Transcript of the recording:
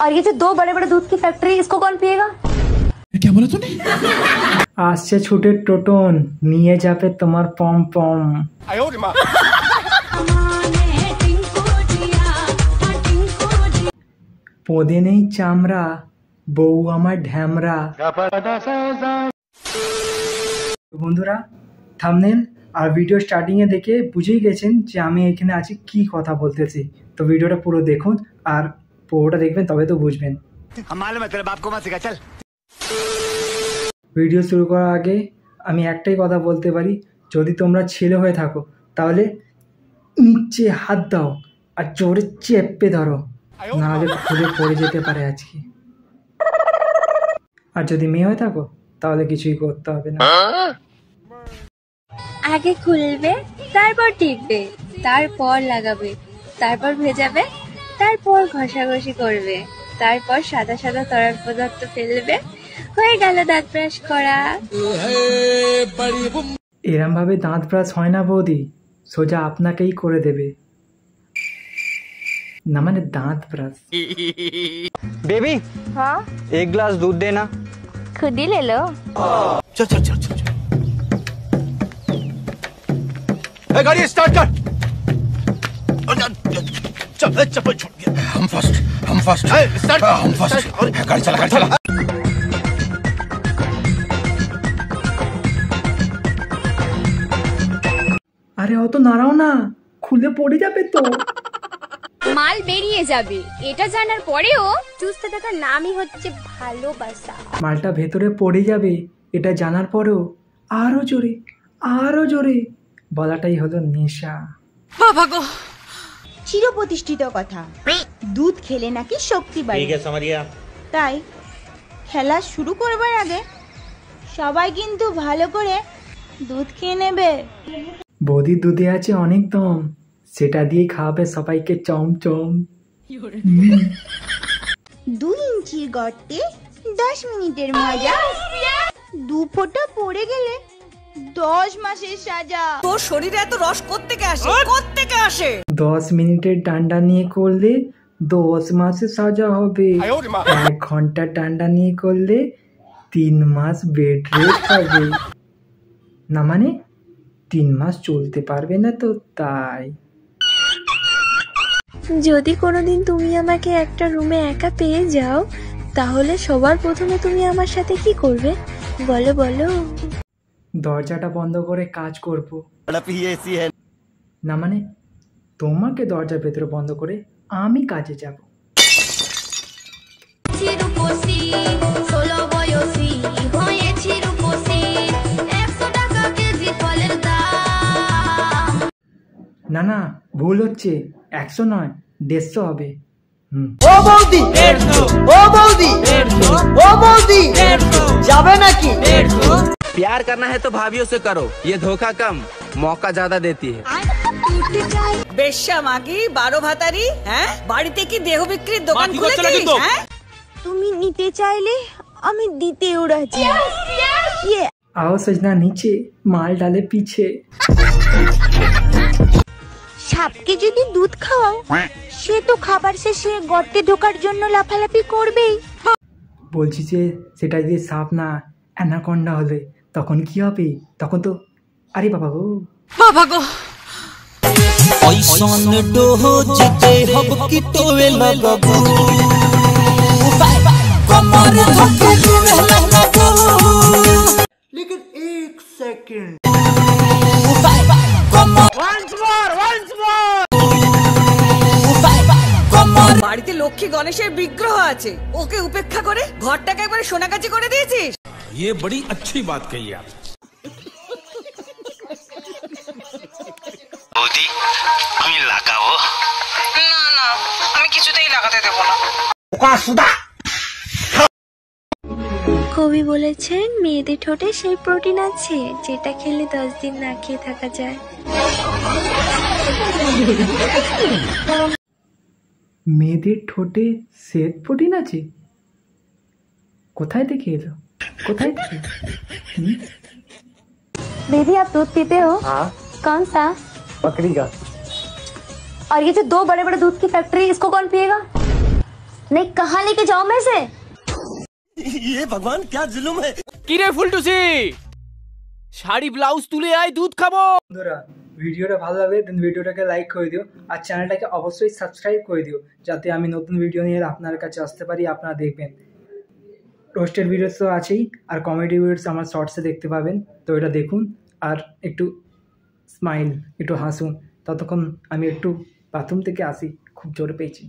और ये जो दो बड़े बड़े दूध की फैक्ट्री, इसको कौन पिएगा? क्या बोला तूने? আসছে ছুটে টোটন নিয়ে যাবে তোমার পম পম। পোদে নেই চামড়া, বউ আমার ঢ্যামরা। বন্ধুরা, থাম্বনেল আর ভিডিও স্টার্টিং এ দেখে বুঝেই গেছেন যে আমি এখানে আছি কি কথা বলতেছি। তো ভিডিওটা পুরো দেখুন আর পুরোটা দেখবেন, তবে তো বুঝবেন। ভিডিও শুরু করার আগে আমি একটাই কথা বলতে পারি, যদি তোমরা ছেলে হয়ে থাকো তাহলে নিচে হাত দাও আর জোরে চেপে ধরো, নাহলে খুলে পড়ে যেতে পারে আজকে। আর যদি মেয়ে হয়ে থাকো তাহলে কিছুই করতে হবে না। আগে খুলবে, তারপর টিপবে, তারপর লাগাবে, তারপর ভেজাবে, তারপর ঘষাঘষি করবে, তারপর সাদা সাদা তরল পদার্থ ফেলবে, হয়ে গেল দাঁত ব্রাশ করা। এরম ভাবে দাঁত ব্রাশ হয় না বৌদি, সোজা আপনাকেই করে দেবে, না মানে দাঁত ব্রাশ। बेबी हाँ, एक गिलास दूध देना। खुद ही ले लो। चल चल चल चल गाड़ी स्टार्ट कर। चल चप्पल छूट गया। हम फर्स्ट स्टार्ट हम फर्स्ट। गाड़ी चला गाड़ी चला। আরে অত নাড়াও না, খুলে পড়ে যাবে তো। মাল বেরিয়ে যাবে, এটা জানার পরেও চুষতে থাকার নামই হচ্ছে ভালোবাসা। মালটা ভেতরে পড়ে যাবে এটা জানার পরেও আরো জোরে বলাটাই হলো নেশা। চিরপ্রতিষ্ঠিত কথা, দুধ খেলে নাকি শক্তি বাড়ে। তাই খেলা শুরু করবার আগে সবাই কিন্তু ভালো করে দুধ খেয়ে নেবে। বৌদির দুধে আছে অনেক দম, সেটা দিয়ে খাওয়াবে সবাইকে চমচম। 2 ইঞ্চির গর্তে 10 মিনিটের মজা, 2 ফোঁটা পড়ে গেলে 10 মাসের সাজা। তোর শরীরে এত রস কোত্থেকে আসে? 10 মিনিটের ডান্ডা নিয়ে করলে 10 মাসে সাজা হবে। 1 ঘন্টা ডান্ডা নিয়ে করলে 3 মাস বেড রেস্ট হবে। না মানে 3 মাস চলতে পারবে না তো তাই। যদি কোনোদিন তুমি আমাকে একটা রুমে একা পেয়ে যাও, তাহলে সবার প্রথমে তুমি আমার সাথে কি করবে বলো বলো? দরজাটা বন্ধ করে কাজ করব। না মানে তোমাকে দরজার ভেতরে বন্ধ করে আমি কাজে যাব। না না, ভুল হচ্ছে, 100 নয় 150 হবে। ও বৌদি যাবে নাকি? प्यार करना है तो भाभीियों से करो, ये धोखा कम मौका ज्यादा देती है। বেশ্যা মাগি 12 ভাতারি, হ্যাঁ বাড়িতে কি দেহ বিক্রির দোকান খুলেছিস? হ্যাঁ, তুমি নিতে চাইলে আমি দিতেও রাজি। आओ सजना नीचे, माल डाले पीछे। সাপকে যদি দুধ খাওয়াও, সে তো খাবার শেষে গর্তে ঢোকার জন্য লাফালাফি করবেই। বলছি যে সেটা যদি সাপ না অ্যানাকন্ডা হলে তখন কি হবে? তখন তো আরে বাবা গো लेकिन 1 सेकंड বাড়িতে লক্ষ্মী গণেশের বিগ্রহ আছে, ওকে উপেক্ষা করে ঘরটাকে একবারে সোনাগাছি করে দিয়েছিস। ये बड़ी अच्छी बात कही आप। বৌদি আমি লাগাবো না আমি কিছুতেই লাগাতে দেব না। কবি বলেছেন মেয়েদের ঠোঁটে সেই প্রোটিন আছে যেটা খেলে 10 দিন না খেয়ে থাকা যায়। মেয়েদের ঠোঁটে শ্বেত প্রোটিন আছে? কোথায় থেকে এলো? কোথায় থেকে? बेबी आप दूध पीते हो? हाँ, कौन सा? बकरी का। और ये जो दो बड़े बड़े दूध की फैक्ट्री, इसको कौन पिएगा? नहीं कहाँ लेके जाओ मैं इसे? কি রে ফুলটুসি, শাড়ি ব্লাউজ তুলে আয়, দুধ খাবো। বন্ধুরা ভিডিওটা ভালো লাগলে দেন ভিডিওটাকে লাইক করে দিও আর চ্যানেলটাকে অবশ্যই সাবস্ক্রাইব করে দিও যাতে আমি নতুন ভিডিও নিয়ে আপনার কাছে আসতে পারি। আপনারা দেখবেন রোস্টেড ভিডিওস তো আছেই, আর কমেডি ভিডিওস আমার শর্টসে দেখতে পাবেন, তো এটা দেখুন আর একটু স্মাইল, একটু হাসুন। ততক্ষণ আমি একটু বাথরুম থেকে আসি, খুব জোরে পেয়েছি।